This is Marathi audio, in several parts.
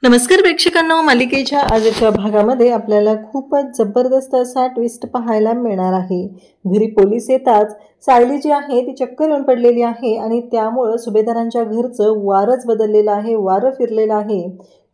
नमस्कार प्रेक्षकांनो, मालिकेच्या आजच्या भागामध्ये आपल्याला खूपच जबरदस्त असा ट्विस्ट पाहायला मिळणार आहे। घरी पोलीस येताच सायली जी आहे ती चक्कर येऊन पडलेली आहे आणि त्यामुळे सुभेदारांच्या घरचं वारच बदललेलं आहे, वारं फिरलेलं आहे।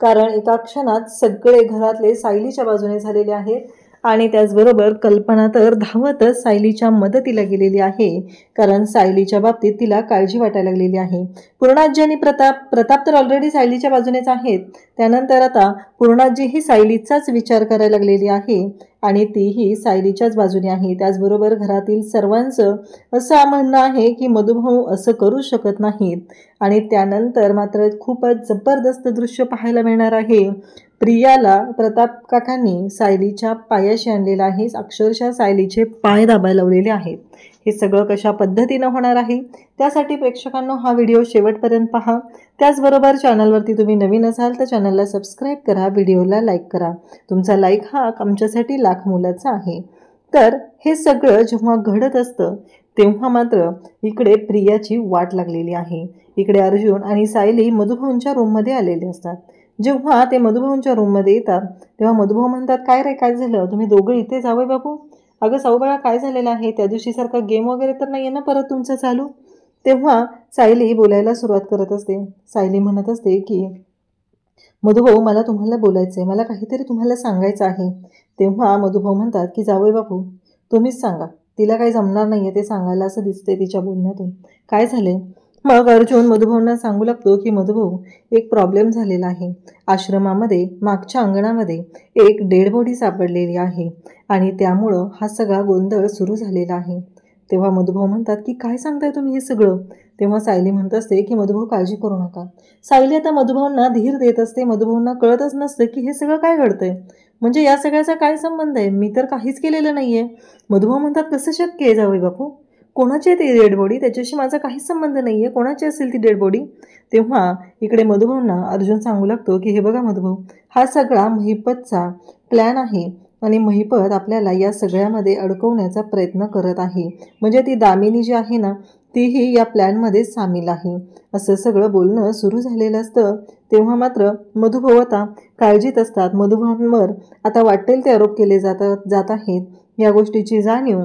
कारण एका क्षणात सगळे घरातले सायलीच्या बाजूने झालेले आहेत आणि त्याचबरोबर कल्पना तर धावतच सायलीच्या मदतीला गेलेली आहे। कारण सायलीच्या बाबतीत तिला काळजी वाटायला लागलेली आहे। पूर्णाजी आणि प्रताप तर ऑलरेडी सायलीच्या बाजूनेच आहेत। त्यानंतर आता पूर्णाजी ही सायलीचाच विचार करायला लागलेली आहे आणि तीही सायलीच्याच बाजूने आहे। त्याचबरोबर घरातील सर्वांचं असं म्हणणं आहे की मधुभाऊ असं करू शकत नाहीत। आणि त्यानंतर मात्र खूपच जबरदस्त दृश्य पाहायला मिळणार आहे। प्रियाला प्रताप काकांनी सायलीच्या पायाशी आणलेला आहे, अक्षरशः सायलीचे पाय दाबायला लावलेले आहेत। हे सगळं कशा पद्धतीनं होणार आहे त्यासाठी प्रेक्षकांनो हा व्हिडिओ शेवटपर्यंत पहा। त्याचबरोबर चॅनलवरती तुम्ही नवीन असाल तर चॅनलला सबस्क्राईब करा, व्हिडिओला लाईक करा। तुमचा लाईक हा आमच्यासाठी लाख मोलाचा आहे। तर हे सगळं जेव्हा घडत असतं तेव्हा मात्र इकडे प्रियाची वाट लागलेली आहे। इकडे अर्जुन आणि सायली मधुभाऊंच्या रूममध्ये आलेले असतात। जेव्हा ते मधुभाऊंच्या रूममध्ये येतात तेव्हा मधुभाऊ म्हणतात, काय रे काय झालं, तुम्ही दोघं इथे जावय बाबू? अगं साऊबाळा काय झालेलं आहे, त्या दिवशी सारखा गेम वगैरे तर नाही आहे ना परत तुमचं चालू? तेव्हा सायली बोलायला सुरुवात करत असते। सायली म्हणत असते की मधुभाऊ मला तुम्हाला बोलायचं आहे, मला काहीतरी तुम्हाला सांगायचं आहे। तेव्हा मधुभाऊ म्हणतात की जावई बापू तुम्हीच सांगा, तिला काही जमणार नाही आहे ते सांगायला असं दिसतंय तिच्या बोलण्यातून, काय झाले? मग अर्जुन मधुभाऊंना सांगू लागतो की मधुभाऊ एक प्रॉब्लेम झालेला आहे। आश्रमामध्ये मागच्या अंगणामध्ये एक डेड बॉडी सापडलेली आहे आणि त्यामुळं हा सगळा गोंधळ सुरू झालेला आहे। तेव्हा मधुभाऊ म्हणतात की काय सांगताय तुम्ही हे सगळं? तेव्हा सायली म्हणत असते की मधुभाऊ काळजी करू नका। सायली आता मधुभाऊंना धीर देत असते। मधुभाऊंना कळतच नसतं की हे सगळं काय घडतंय, म्हणजे या सगळ्याचा काय संबंध आहे, मी तर काहीच केलेलं नाहीये। मधुभाऊ म्हणतात कसं शक्य आहे जावई बापू, कोणाची आहे ती डेड बॉडी? त्याच्याशी माझा काहीच संबंध नाही आहे, कोणाची असेल ती डेड बॉडी? तेव्हा इकडे मधुभाऊंना अर्जुन सांगू लागतो की हे बघा मधुभाऊ, हा सगळा महिपतचा प्लॅन आहे आणि महिपत आपल्याला या सगळ्यामध्ये अडकवण्याचा प्रयत्न करत आहे। म्हणजे ती दामिनी जी आहे ना तीही या प्लॅनमध्ये सामील आहे, असं सगळं बोलणं सुरू झालेलं असतं। तेव्हा मात्र मधुभाऊ आता काळजीत असतात। मधुभाऊंवर आता वाटेल ते आरोप केले जात आहेत। या गोष्टीची जाणीव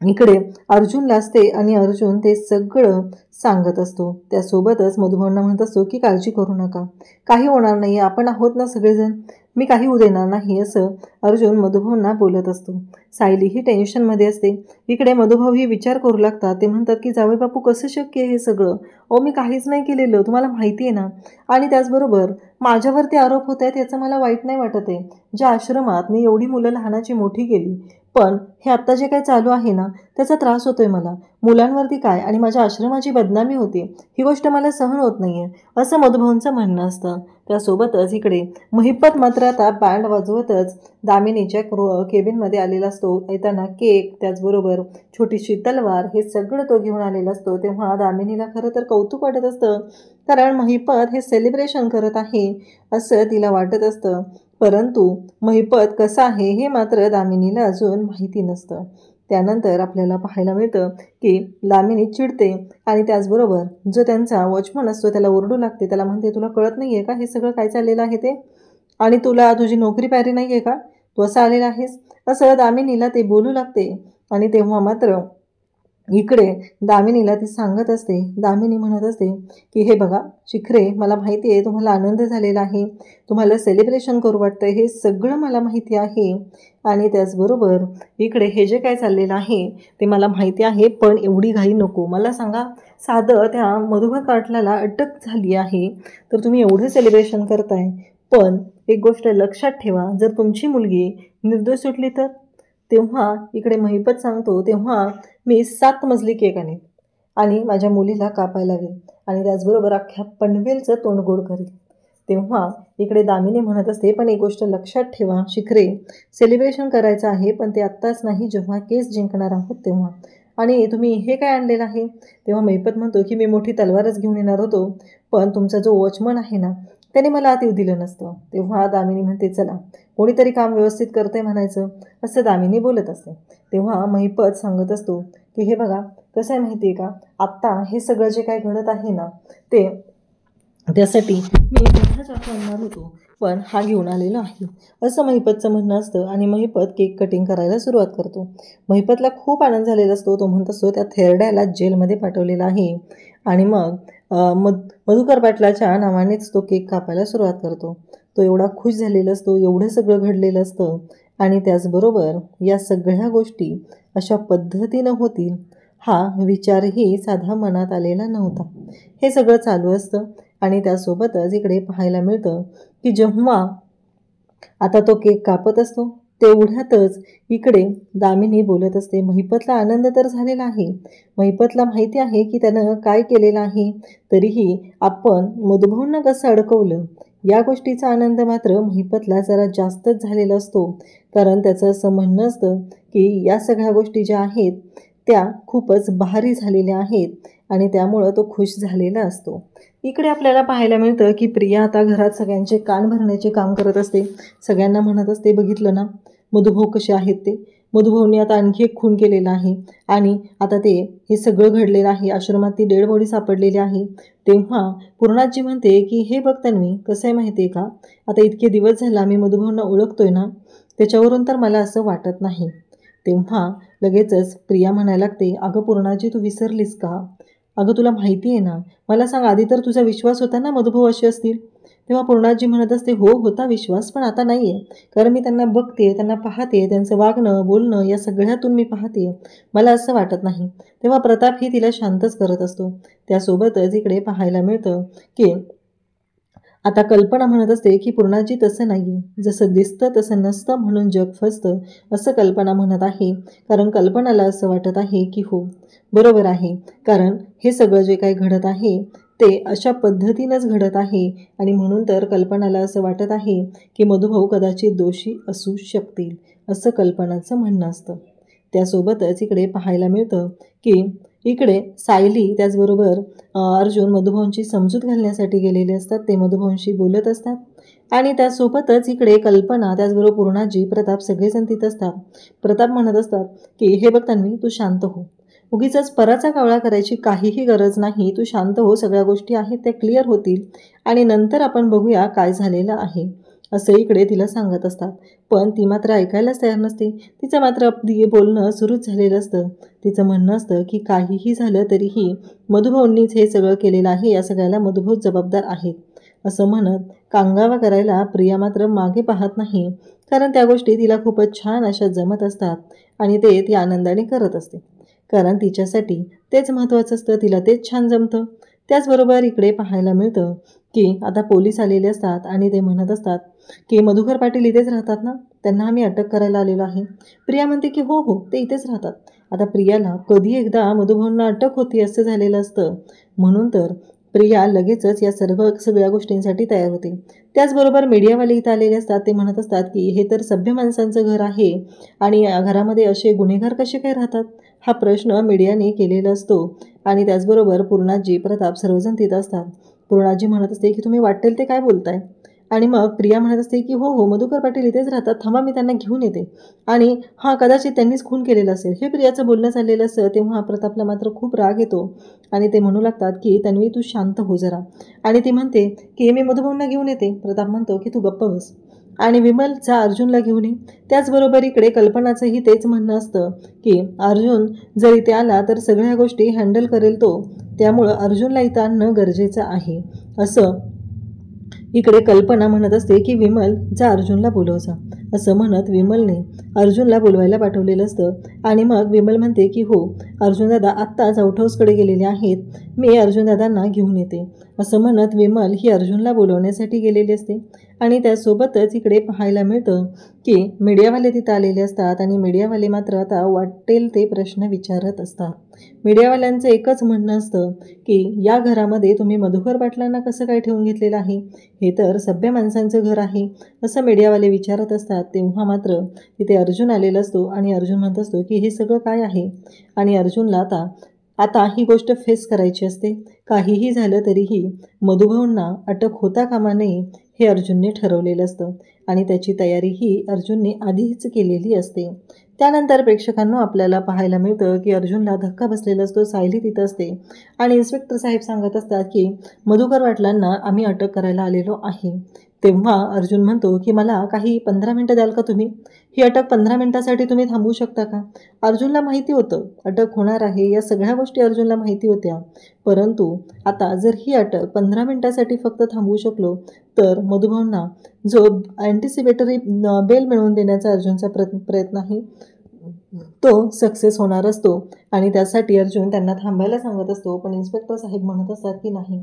इकडे अर्जुनला असते आणि अर्जुन ते सगळं सांगत असतो। त्यासोबतच मधुभाऊंना म्हणत असतो की काळजी करू नका, काही होणार नाही, आपण आहोत ना सगळेजण, मी काही होऊ देणार नाही, असं अर्जुन मधुभाऊंना बोलत असतो। सायली ही टेन्शनमध्ये असते। इकडे मधुभाऊ ही विचार करू लागतात। ते म्हणतात की जावई बापू कसं शक्य आहे हे सगळं? मी काहीच नाही केलेलं, तुम्हाला माहिती आहे ना। आणि त्याचबरोबर माझ्यावरती आरोप होत आहेत याचं मला वाईट नाही वाटत आहे। ज्या आश्रमात मी एवढी मुलं लहानाची मोठी केली, पण हे आत्ता जे काही चालू आहे ना त्याचा त्रास होतोय मला, मुलांवरती काय आणि माझ्या आश्रमाची बदनामी होती, ही गोष्ट मला सहन होत नाहीये, असं मधुभाऊंचं म्हणणं असतं। त्यासोबतच इकडे महिपत मात्र आता बँड वाजवतच दामिनीच्या केबिनमध्ये आलेला असतो। येताना केक, त्याचबरोबर छोटीशी तलवार, हे सगळं तो घेऊन आलेला असतो। तेव्हा दामिनीला खरं तर कौतुक वाटत असतं, कारण महिपत हे सेलिब्रेशन करत आहे असं तिला वाटत असतं। परंतु महिपत कसा आहे हे मात्र दामिनीला अजून माहिती नसतं। त्यानंतर आपल्याला पाहायला मिळतं की दामिनी चिडते आणि त्याचबरोबर जो त्यांचा वॉचमन असतो त्याला ओरडू लागते। त्याला म्हणते, तुला कळत नाही आहे का हे सगळं काय चाललेलं आहे ते, आणि तुला तुझी नोकरी प्यारी नाही आहे का, तू असं आलेला आहेस, असं दामिनीला ते बोलू लागते। आणि तेव्हा मात्र इकडे दामिनीला ती सांगत असते, दामिनी म्हणत असते की हे बघा शिखरे, मला माहिती आहे तुम्हाला आनंद झालेला आहे, तुम्हाला सेलिब्रेशन करू वाटतं, हे सगळं मला माहिती आहे। आणि त्याचबरोबर इकडे हे जे काय चाललेलं आहे ते मला माहिती आहे, पण एवढी घाई नको, मला सांगा साधं त्या मधुभाऊ काटलाला अटक झाली आहे तर तुम्ही एवढं सेलिब्रेशन करताय, पण एक गोष्ट लक्षात ठेवा, जर तुमची मुलगी निर्दोष सुटली तर? तेव्हा इकडे महिपत सांगतो, तेव्हा मी 7 मजली केक आणेन आणि माझ्या मुलीला कापायला लावेल आणि त्याचबरोबर अख्ख्या पनवेलचं तोंड गोड करेल। तेव्हा इकडे दामिनी म्हणत असते, पण एक गोष्ट लक्षात ठेवा शिखरे, सेलिब्रेशन करायचं आहे पण ते आत्ताच नाही, जेव्हा केस जिंकणार आहोत तेव्हा। आणि तुम्ही हे काय आणलेलं आहे? तेव्हा महिपत म्हणतो की मी मोठी तलवारच घेऊन येणार होतो, पण तुमचा जो वॉचमन आहे ना त्याने मला आत येऊ दिलं नसतं। तेव्हा दामिनी म्हणते, चला कोणीतरी काम व्यवस्थित करतंय म्हणायचं, असं दामिनी बोलत असते। तेव्हा महिपत सांगत असतो की हे बघा कसं आहे माहिती आहे का, आत्ता हे सगळं जे काय घडत आहे ना ते त्यासाठी मी मोठा चाकू आणणार होतो, पण हा घेऊन आलेला आहे, असं महिपतचं म्हणणं असतं. आणि महिपत केक कटिंग करायला सुरुवात करतो. महिपतला खूप आनंद झालेला असतो. तो म्हणत असतो त्या थेरड्याला जेलमध्ये पाठवलेलं आहे. आणि मग मधुकर पाटलाच्या नावानेच तो केक कापायला सुरुवात करतो. तो एवढा खुश झालेला असतो, एवढं सगळं घडलेलं असतं. आणि त्याचबरोबर या सगळ्या गोष्टी अशा पद्धतीनं होतील हा विचारही साधा मनात आलेला नव्हता. हे सगळं चालू असतं. आणि त्यासोबतच इकडे पाहायला मिळतं की जेव्हा आता तो केक कापत असतो तेवढ्यातच इकडे दामिनी बोलत असते. महिपतला आनंद तर झालेला आहे, महिपतला माहिती आहे की त्यानं काय केलेलं आहे, तरीही आपण मधुभाऊंना कसं अडकवलं या गोष्टीचा आनंद मात्र महिपतला जरा जास्तच झालेला असतो. कारण त्याचं असं म्हणणं असतं की या सगळ्या गोष्टी ज्या आहेत त्या खूपच भारी झालेल्या आहेत आणि त्यामुळं तो खुश झालेला असतो. इकडे आपल्याला पाहायला मिळतं की प्रिया आता घरात सगळ्यांचे कान भरण्याचे काम करत असते. सगळ्यांना म्हणत असते, बघितलं ना मधुभाऊ कसे आहेत ते, मधुभाऊंनी आता आणखी एक खून केलेला आहे आणि आता हे सगळं घडलेलं आहे, आश्रमात ती डेड बॉडी सापडलेली आहे. तेव्हा पूर्णाजी म्हणते की हे बघ तन्वी, कसं आहे माहिती आहे का, आता इतके दिवस झाला मी मधुभाऊंना ओळखतोय ना, त्याच्यावरून तर मला असं वाटत नाही. तेव्हा लगेचच प्रिया म्हणायला लागते, अगं पूर्णाजी तू विसरलीस का, अगं तुला माहिती आहे ना, मला सांग आधी तर तुझा विश्वास होता ना मधुभाऊ असे असतील. तेव्हा पूर्णाजी म्हणत असते, हो होता विश्वास, पण आता नाही आहे. कारण मी त्यांना बघते, त्यांना पाहते, त्यांचं वागणं बोलणं या सगळ्यातून मी पाहते, मला असं वाटत नाही. तेव्हा प्रताप ही तिला शांतच करत असतो. त्यासोबतच इकडे पाहायला मिळतं की आता कल्पना म्हणत असते की पूर्णाजी तसं नाही आहे, जसं दिसतं तसं नसतं म्हणून जग फसतं, असं कल्पना म्हणत आहे. कारण कल्पनाला असं वाटत आहे की हो बरोबर आहे, कारण हे सगळं जे काही घडत आहे ते अशा पद्धतीनंच घडत आहे. आणि म्हणून तर कल्पनाला असं वाटत आहे की मधुभाऊ कदाचित दोषी असू शकतील, असं कल्पनाचं म्हणणं असतं. त्यासोबतच इकडे पाहायला मिळतं की इकडे सायली त्याचबरोबर अर्जुन मधुभाऊंची समजूत घालण्यासाठी गेलेले असतात. ते मधुभाऊंशी बोलत असतात. आणि त्यासोबतच इकडे कल्पना त्याचबरोबर पूर्णाजी प्रताप सगळेजण तिथं असतात. प्रताप म्हणत असतात की हे बघ तन्वी, तू शांत हो, उगीच पराचा कावळा करायची काहीही गरज नाही, तू शांत हो, सगळ्या गोष्टी आहेत त्या क्लिअर होतील आणि नंतर आपण बघूया काय झालेलं आहे, असं इकडे तिला सांगत असतात. पण ती मात्र ऐकायलाच तयार नसते. तिचं मात्र अगदी बोलणं सुरूच झालेलं असतं. तिचं म्हणणं असतं की काहीही झालं तरीही मधुभाऊंनीच हे सगळं केलेलं आहे, या सगळ्याला मधुभाऊ जबाबदार आहेत, असं म्हणत कांगावा करायला प्रिया मात्र मागे पाहत नाही. कारण त्या गोष्टी तिला खूपच छान अशा जमत असतात आणि ती आनंदाने करत असते. कारण तिच्यासाठी तेच महत्त्वाचं असतं, तिला तेच छान जमतं. त्याचबरोबर इकडे पाहायला मिळतं की आता पोलीस आलेले असतात आणि ते म्हणत असतात की मधुकर पाटील इथेच राहतात ना, त्यांना आम्ही अटक करायला आलेलो आहे. प्रिया म्हणते की हो हो ते इथेच राहतात. आता प्रियाला कधी एकदा मधुभाऊंना अटक होती असं झालेलं असतं. म्हणून तर प्रिया लगेचच या सगळ्या गोष्टींसाठी तयार होते. त्याचबरोबर मीडियावाले इथं आलेले असतात. ते म्हणत असतात की हे तर सभ्य माणसांचं घर आहे आणि घरामध्ये असे गुन्हेगार कसे काय राहतात, हा प्रश्न मीडियाने केलेला असतो. आणि त्याचबरोबर पूर्णाजी प्रताप सर्वजण तिथं असतात. पूर्णाजी म्हणत असते की तुम्ही वाटेल ते काय बोलताय. आणि मग प्रिया म्हणत असते की हो हो मधुकर पाटील इथेच राहतात, थांबा मी त्यांना घेऊन येते. आणि हां कदाचित त्यांनीच खून केलेलं असेल, हे प्रियाचं बोलणं चाललेलं असतं. तेव्हा प्रतापला मात्र खूप राग येतो आणि ते म्हणू लागतात की तन्वी तू शांत हो जरा. आणि ती म्हणते की मी मधुभाऊंना घेऊन येते. प्रताप म्हणतो की तू गप्प बस आणि विमल जा अर्जुनला घेऊन ये. त्याचबरोबर इकडे कल्पनाचंही तेच म्हणणं असतं की अर्जुन जर इथे आला तर सगळ्या गोष्टी हँडल करेल तो, त्यामुळं अर्जुनला इथं आणणं गरजेचं आहे, असं इकडे कल्पना म्हणत असते की विमल जा अर्जुनला बोलव जा, असं म्हणत विमलने अर्जुनला बोलवायला पाठवलेलं असतं. आणि मग विमल म्हणते की हो अर्जुनदादा आत्ताच आउटहाऊसकडे गेलेले आहेत, मी अर्जुनदादांना घेऊन येते, असं म्हणत विमल ही अर्जुनला बोलवण्यासाठी गेलेली असते. आणि त्यासोबतच इकडे पाहायला मिळतं की मीडियावाले तिथं आलेले असतात आणि मीडियावाले मात्र आता वाटेल ते प्रश्न विचारत असतात. मीडियावाल्यांचं एकच म्हणणं असतं की या घरामध्ये तुम्ही मधुकर पाटलांना कसं काय ठेवून घेतलेलं आहे, हे तर सभ्य माणसांचं घर आहे, असं मीडियावाले विचारत असतात. तेव्हा मात्र तिथे अर्जुन आलेला असतो आणि अर्जुन म्हणत असतो की हे सगळं काय आहे. आणि अर्जुनला आता ही गोष्ट फेस करायची असते. काहीही झालं तरीही मधुभाऊंना अटक होता कामा नये हे अर्जुनने ठरवलेलं असतं आणि त्याची तयारीही अर्जुनने आधीच केलेली असते. त्यानंतर प्रेक्षकांना आपल्याला पाहायला मिळतं की अर्जुनला धक्का बसलेला असतो, सायली तिथं असते आणि इन्स्पेक्टर साहेब सांगत असतात की मधुकर पाटलांना आम्ही अटक करायला आलेलो आहे. तेव्हा अर्जुन म्हणतो की मला काही 15 मिनिटं द्याल का तुम्ही? ही अटक 15 मिनिटासाठी तुम्ही थांबवू शकता का? अर्जुनला माहिती होतं अटक होणार आहे, या सगळ्या गोष्टी अर्जुनला माहिती होत्या. परंतु आता जर ही अटक 15 मिनिटासाठी फक्त थांबवू शकलो तर मधुभाऊंना जो अँटिसिपेटरी बेल मिळवून देण्याचा अर्जुनचा प्रयत्न आहे तो सक्सेस होणार असतो आणि त्यासाठी अर्जुन त्यांना थांबायला सांगत असतो. पण इन्स्पेक्टर साहेब म्हणत असतात की नाही,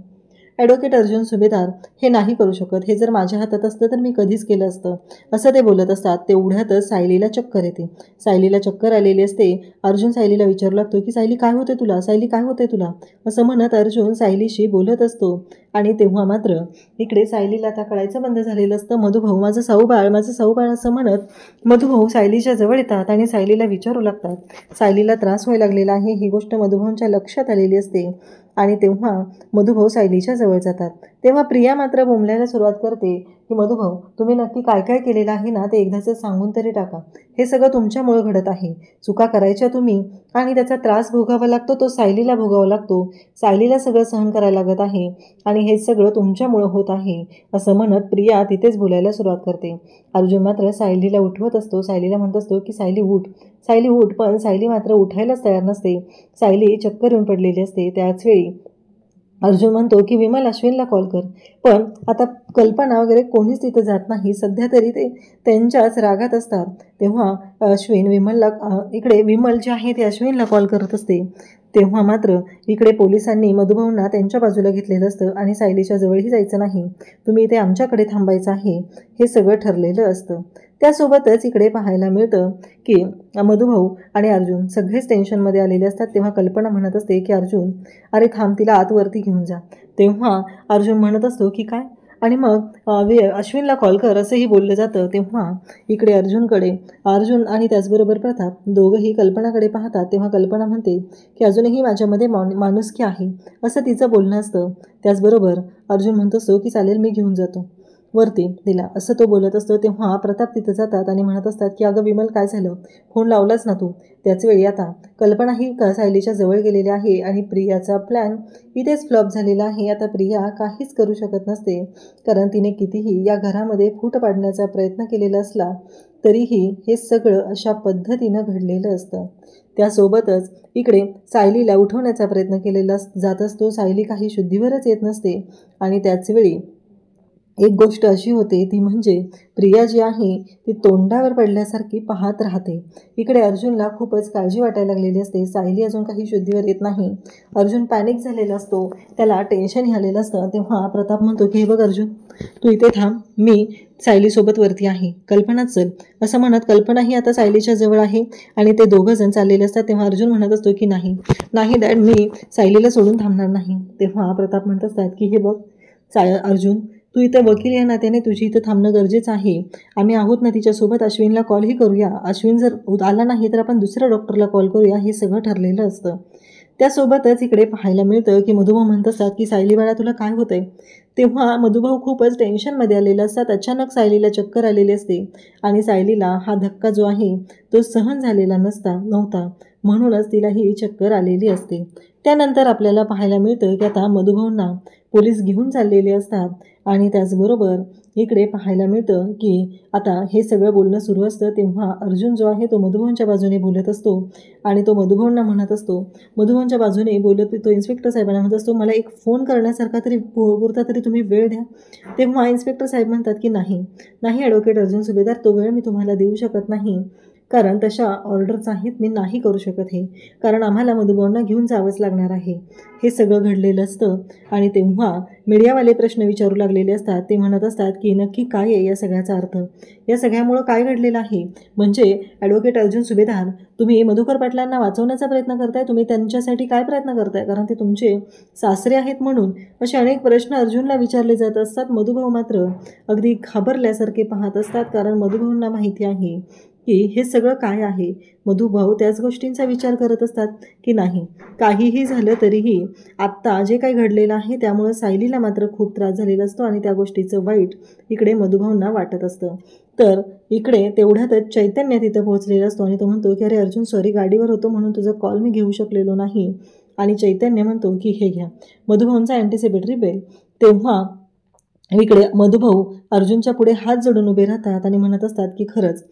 ॲडव्होकेट अर्जुन सुभेदार हे नाही करू शकत, हे जर माझ्या हातात असतं तर मी कधीच केलं असतं, असं ते बोलत असतात. तेवढ्यातच सायलीला चक्कर येते. सायलीला चक्कर आलेली असते. अर्जुन सायलीला विचारू लागतो की सायली काय होते तुला, सायली काय होते तुला, असं म्हणत अर्जुन सायलीशी बोलत असतो. आणि तेव्हा मात्र इकडे सायलीला आता कळायचं बंद झालेलं असतं. मधुभाऊ माझं साऊबाळ, माझं साऊबाळ असं म्हणत मधुभाऊ सायलीच्या जवळ येतात आणि सायलीला विचारू लागतात. सायलीला त्रास व्हायला लागलेला आहे ही गोष्ट मधुभाऊंच्या लक्षात आलेली असते आणि तेव्हा मधुभाऊ सायलीच्या जवळ जातात. तेव्हा प्रिया मात्र बोंबलायला सुरुवात करते की मधुभाऊ तुम्ही नक्की काय काय केलेलं आहे ना ते एकदाच सांगून तरी टाका. हे सगळं तुमच्यामुळे घडत आहे. चुका करायच्या तुम्ही आणि त्याचा त्रास भोगावा लागतो, तो सायलीला भोगावा लागतो. सायलीला सगळं सहन करायला लागत आहे आणि हे सगळं तुमच्यामुळं होत आहे असं म्हणत प्रिया तिथेच बोलायला सुरुवात करते. अर्जुन मात्र सायलीला उठवत असतो. सायलीला म्हणत असतो की सायली उठ, सायली उठ, पण सायली मात्र उठायलाच तयार नसते. सायली चक्कर येऊन पडलेली असते. त्याचवेळी अर्जुन म्हणतो की विमल अश्विनला कॉल कर, पण आता कल्पना वगैरे कोणीच तिथं जात नाही. सध्या तरी ते त्यांच्याच रागात असतात. तेव्हा अश्विन विमलला इकडे विमल जे आहे ते अश्विनला कॉल करत असते. तेव्हा मात्र इकडे पोलिसांनी मधुभाऊंना त्यांच्या बाजूला घेतलेलं असतं आणि सायलीच्या जवळही जायचं नाही, तुम्ही इथे आमच्याकडे थांबायचं आहे, हे सगळं ठरलेलं असतं. त्यासोबतच इकडे पाहायला मिळतं की मधुभाऊ आणि अर्जुन सगळेच टेन्शनमध्ये आलेले असतात. तेव्हा कल्पना म्हणत असते की अर्जुन अरे थांब, तिला आतवरती घेऊन जा. तेव्हा अर्जुन म्हणत असतो की काय, आणि मग अश्विनला कॉल कर असंही बोललं जातं. तेव्हा इकडे अर्जुन आणि त्याचबरोबर प्रताप दोघंही कल्पनाकडे पाहतात. तेव्हा कल्पना म्हणते की अजूनही माझ्यामध्ये माणुसकी आहे असं तिचं बोलणं असतं. त्याचबरोबर अर्जुन म्हणत असतो की चालेल मी घेऊन जातो वरती तिला, असं तो बोलत असतो. तेव्हा प्रताप तिथं जातात आणि म्हणत असतात की अगं विमल काय झालं, फोन लावलाच ना तू. त्याचवेळी आता कल्पनाही सायलीच्या जवळ गेलेली आहे आणि प्रियाचा प्लॅन इथेच फ्लॉप झालेला आहे. आता प्रिया काहीच करू शकत नसते, कारण तिने कितीही या घरामध्ये फूट पाडण्याचा प्रयत्न केलेला असला तरीही हे सगळं अशा पद्धतीनं घडलेलं असतं. त्यासोबतच इकडे सायलीला उठवण्याचा प्रयत्न केलेला जात असतो. सायली काही शुद्धीवरच येत नसते आणि त्याचवेळी एक गोष्ट अशी होते ती म्हणजे प्रिया जी आहे ती तोंडावर पडल्यासारखी पाहत राहते. इकडे अर्जुनला खूपच काळजी वाटायला लागलेली असते. सायली अजून काही शुद्धीवर येत नाही. अर्जुन पॅनिक झालेला असतो, त्याला टेन्शन आलेलं असतं. तेव्हा प्रताप म्हणतो की हे बघ अर्जुन, तू इथे थांब, मी सायलीसोबत वरती आहे, कल्पना चल, असं म्हणत कल्पनाही आता सायलीच्या जवळ आहे आणि ते दोघं जण चाललेले असतात. तेव्हा अर्जुन म्हणत असतो की नाही नाही डॅड, मी सायलीला सोडून थांबणार नाही. तेव्हा प्रताप म्हणत असतात की हे बघ अर्जुन, तू इथं वकील या नात्याने तुझी इथं थांबणं गरजेचं आहे. आम्ही आहोत ना तिच्यासोबत, अश्विनला कॉलही करूया, अश्विन जर आला नाही तर आपण दुसऱ्या डॉक्टरला कॉल करूया, हे सगळं ठरलेलं असतं. त्यासोबतच इकडे पाहायला मिळतं की मधुभाऊ म्हणत असतात की सायली बाळा तुला काय होतंय. तेव्हा मधुभाऊ खूपच टेन्शनमध्ये आलेला असतात. अचानक सायलीला चक्कर आलेली असते आणि सायलीला हा धक्का जो आहे तो सहन झालेला नव्हता, म्हणूनच तिला ही चक्कर आलेली असते. त्यानंतर आपल्याला पाहायला मिळतं की आता मधुभाऊंना पोलीस घेऊन चाललेले असतात आणि त्याचबरोबर इकडे पाहायला मिळतं की आता हे सगळं बोलणं सुरू असतं. तेव्हा अर्जुन जो आहे तो मधुभाऊंच्या बाजूने बोलत असतो आणि तो मधुभाऊंना म्हणत असतो, मधुभाऊंच्या बाजूने बोलत तो इन्स्पेक्टर साहेबांना म्हणत असतो मला एक फोन करण्यासारखा तरी पुरता तरी तुम्ही वेळ द्या. तेव्हा इन्स्पेक्टर साहेब म्हणतात की नाही ॲडव्होकेट अर्जुन सुभेदार, तो वेळ मी तुम्हाला देऊ शकत नाही, कारण तशा ऑर्डर्स आहेत, मी नाही करू शकत हे, कारण आम्हाला मधुभाऊंना घेऊन जावंच लागणार आहे. हे सगळं घडलेलं असतं आणि तेव्हा मीडियावाले प्रश्न विचारू लागलेले असतात. ते म्हणत असतात की नक्की काय आहे या सगळ्याचा अर्थ, या सगळ्यामुळं काय घडलेलं आहे. म्हणजे ॲडव्होकेट अर्जुन सुभेदार, तुम्ही मधुकर पाटलांना वाचवण्याचा प्रयत्न करताय, तुम्ही त्यांच्यासाठी काय प्रयत्न करताय, कारण ते तुमचे सासरे आहेत म्हणून, असे अनेक प्रश्न अर्जुनला विचारले जात असतात. मधुभाऊ मात्र अगदी घाबरल्यासारखे पाहत असतात, कारण मधुभाऊंना माहिती आहे की हे सगळं काय आहे. मधुभाऊ त्याच गोष्टींचा विचार करत असतात की नाही. काहीही झालं तरीही आत्ता जे काही घडलेलं आहे त्यामुळं सायलीला मात्र खूप त्रास झालेला असतो आणि त्या गोष्टीचं वाईट इकडे मधुभाऊंना वाटत असतं. तर इकडे तेवढ्यातच चैतन्य तिथं पोहोचलेला असतो आणि तो म्हणतो की अरे अर्जुन सॉरी, गाडीवर होतो म्हणून तुझा कॉल मी घेऊ शकलेलो नाही. आणि चैतन्य म्हणतो की हे घ्या मधुभाऊंचा अँटिसिपेटरी बेल. तेव्हा इकडे मधुभाऊ अर्जुनच्या पुढे हात जोडून उभे राहतात आणि म्हणत असतात की खरंच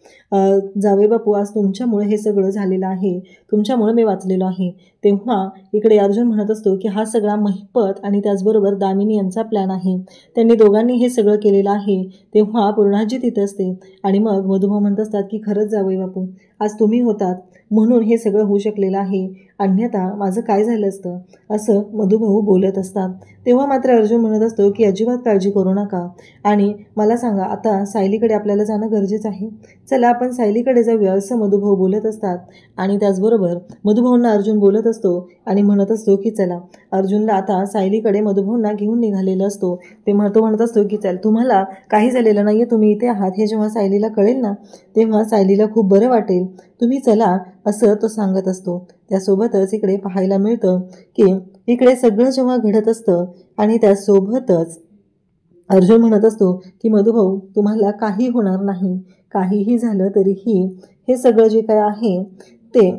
जावे बापू, आज तुमच्यामुळे हे सगळं झालेलं आहे, तुमच्यामुळे मी वाचलेलो आहे. तेव्हा इकडे अर्जुन म्हणत असतो की हा सगळा महिपत आणि त्याचबरोबर दामिनी यांचा प्लॅन आहे, त्यांनी दोघांनी हे सगळं केलेलं आहे. तेव्हा पूर्णाजी तिथे असते आणि मग मधुभाऊ म्हणत असतात की खरंच जावे बापू, आज तुम्ही होतात म्हणून हे सगळं होऊ शकलेलं आहे, अन्यथा माझं काय झालं असतं, असं मधुभाऊ बोलत असतात. तेव्हा मात्र अर्जुन म्हणत असतो की अजिबात काळजी करू नका आणि मला सांगा आता सायलीकडे आपल्याला जाणं गरजेचं आहे, चला आपण सायलीकडे जाऊया, असं मधुभाऊ बोलत असतात. आणि त्याचबरोबर मधुभाऊंना अर्जुन बोलत असतो आणि म्हणत असतो की चला. अर्जुनला आता सायलीकडे मधुभाऊंना घेऊन निघालेलं असतो. ते म्हणत असतो की चल, तुम्हाला काही झालेलं नाही आहे, तुम्ही इथे आहात हे जेव्हा सायलीला कळेल ना तेव्हा सायलीला खूप बरं वाटेल, तुम्ही चला, असं तो सांगत असतो. त्यासोबतच इकडे पाहायला मिळतं की इकडे सगळं जेव्हा घडत असतं आणि त्यासोबतच अर्जुन म्हणत असतो की मधुभाऊ तुम्हाला काही होणार नाही, काहीही झालं तरीही हे सगळं जे काय आहे ते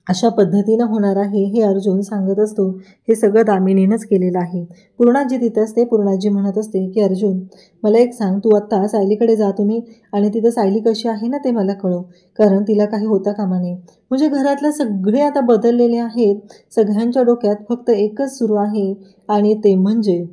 अशा पद्धतीनं होणार आहे हे अर्जुन सांगत असतो. हे सगळं दामिनीनंच केलेलं आहे. पूर्णाजी तिथं असते. पूर्णाजी म्हणत असते की अर्जुन मला एक सांग, तू आत्ता सायलीकडे जा तुम्ही आणि तिथं सायली कशी आहे ना ते मला कळव, कारण तिला काही होता कामा नये. म्हणजे घरातले सगळे आता बदललेले आहेत, सगळ्यांच्या डोक्यात फक्त एकच सुरू आहे आणि ते म्हणजे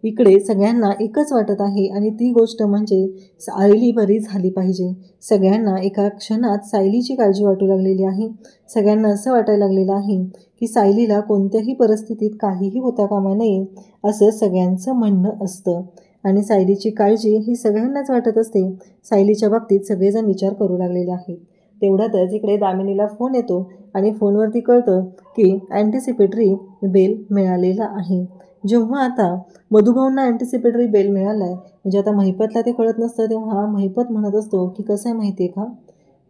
इकडे सगळ्यांना एकच वाटत आहे आणि ती गोष्ट म्हणजे सायली बरी झाली पाहिजे. सगळ्यांना एका क्षणात सायलीची काळजी वाटू लागलेली आहे. सगळ्यांना असं वाटायला लागलेलं आहे की सायलीला कोणत्याही परिस्थितीत काहीही होता कामा नये, असं सगळ्यांचं म्हणणं असतं. आणि सायलीची काळजी ही सगळ्यांनाच वाटत असते. सायलीच्या बाबतीत सगळेजण विचार करू लागलेले आहेत. तेवढ्यातच इकडे दामिनीला फोन येतो आणि फोनवरती कळतं की अँटिसिपेटरी बेल मिळालेला आहे. जेव्हा आता मधुभाऊंना अँटिसिपेटरी बेल मिळाला आहे, म्हणजे आता महिपतला ते कळत नसतं, तेव्हा महिपत म्हणत असतो की कसं आहे माहिती आहे का,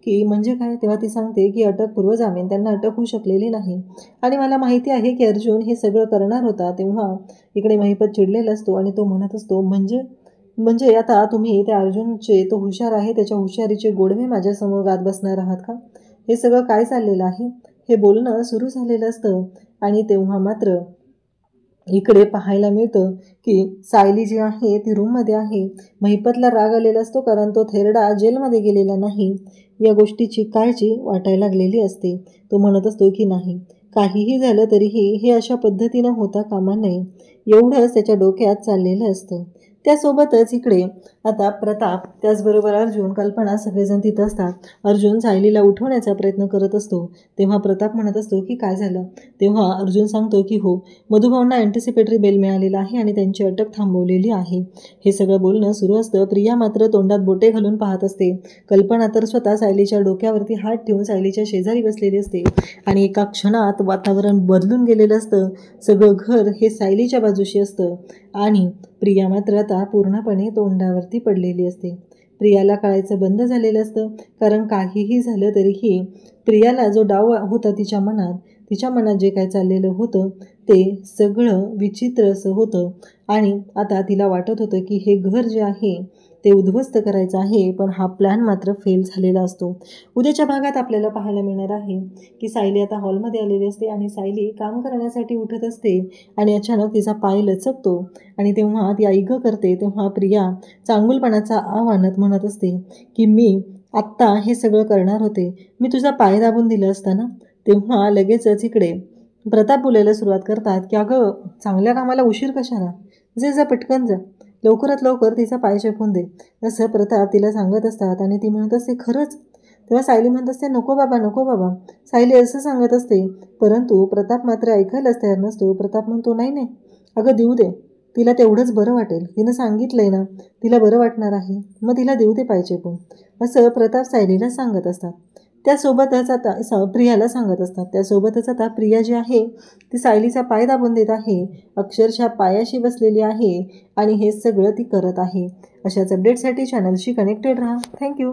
की म्हणजे काय. तेव्हा ती सांगते की अटकपूर्व जामीन, त्यांना अटक होऊ शकलेली नाही आणि मला माहिती आहे की अर्जुन हे सगळं करणार होता. तेव्हा इकडे महिपत चिडलेला असतो आणि तो म्हणत असतो म्हणजे आता तुम्ही त्या अर्जुनचे, तो हुशार आहे, त्याच्या हुशारीचे गोडवे माझ्यासमोर गात बसणार आहात का, हे सगळं काय चाललेलं आहे, हे बोलणं सुरू झालेलं असतं. आणि तेव्हा मात्र इकडे पाहायला मिळतं की सायली जी आहे ती रूममध्ये आहे. महिपतला राग आलेला असतो कारण तो थेरडा जेलमध्ये गेलेला नाही, या गोष्टीची काळजी वाटायला लागलेली असते. तो म्हणत असतो की नाही, काहीही झालं तरीही हे अशा पद्धतीनं होता कामा नये, एवढंच त्याच्या डोक्यात चाललेलं असतं. त्यासोबतच इकडे आता प्रताप, त्याचबरोबर अर्जुन, कल्पना सगळेजण तिथं असतात. अर्जुन सायलीला उठवण्याचा प्रयत्न करत असतो. तेव्हा प्रताप म्हणत असतो की काय झालं. तेव्हा अर्जुन सांगतो की हो, मधुभाऊंना अँटिसिपेटरी बेल मिळालेला आहे आणि त्यांची अटक थांबवलेली आहे. हे सगळं बोलणं सुरू असतं. प्रिया मात्र तोंडात बोटे घालून पाहत असते. कल्पना तर स्वतः सायलीच्या डोक्यावरती हात ठेवून सायलीच्या शेजारी बसलेली असते आणि एका क्षणात वातावरण बदलून गेलेलं असतं. सगळं घर हे सायलीच्या बाजूशी असतं आणि प्रिया मात्र आता पूर्णपणे तोंडावरती पडलेली असते. प्रियाला कळायचं बंद झालेलं असतं, कारण काहीही झालं तरीही प्रियाला जो डाव होता तिच्या मनात जे काय चाललेलं होतं ते सगळं विचित्र असं होतं. आणि आता तिला वाटत होतं की हे घर जे आहे ते उद्ध्वस्त करायचं आहे, पण हा प्लॅन मात्र फेल झालेला असतो. उद्याच्या भागात आपल्याला पाहायला मिळणार आहे की सायली आता हॉलमध्ये आलेली असते आणि सायली काम करण्यासाठी उठत असते आणि अचानक तिचा पाय लचकतो आणि तेव्हा ती ऐगं करते. तेव्हा प्रिया चांगुलपणाचा आव्हानात म्हणत असते की मी आत्ता हे सगळं करणार होते, मी तुझा पाय दाबून दिलं असतं ना. तेव्हा लगेचच इकडे प्रताप बोलायला सुरुवात करतात की अगं चांगल्या कामाला उशीर कशाला, जा पटकन जा, लवकरात लवकर तिचा पाय चेपून दे, असं प्रताप तिला सांगत असतात. आणि ती म्हणत असते खरंच. तेव्हा सायली म्हणत असते नको बाबा. सायली असं सांगत असते, परंतु प्रताप मात्र ऐकायलाच तयार नसतो. प्रताप म्हणतो नाही, अगं देऊ दे, तिला तेवढंच बरं वाटेल, तिनं सांगितलंय ना तिला बरं वाटणार आहे, मग तिला देऊ दे पाय चेपून, असं प्रताप सायलीला सांगत असतात. त्यासोबतच आता प्रियाला सांगत असतात. त्यासोबतच आता प्रिया जी आहे ती सायलीचा पाय दाबून देत आहे, अक्षरशः पायाशी बसलेली आहे आणि हे सगळं ती करत आहे. अशाच अपडेटसाठी चॅनलशी कनेक्टेड राहा. थँक्यू.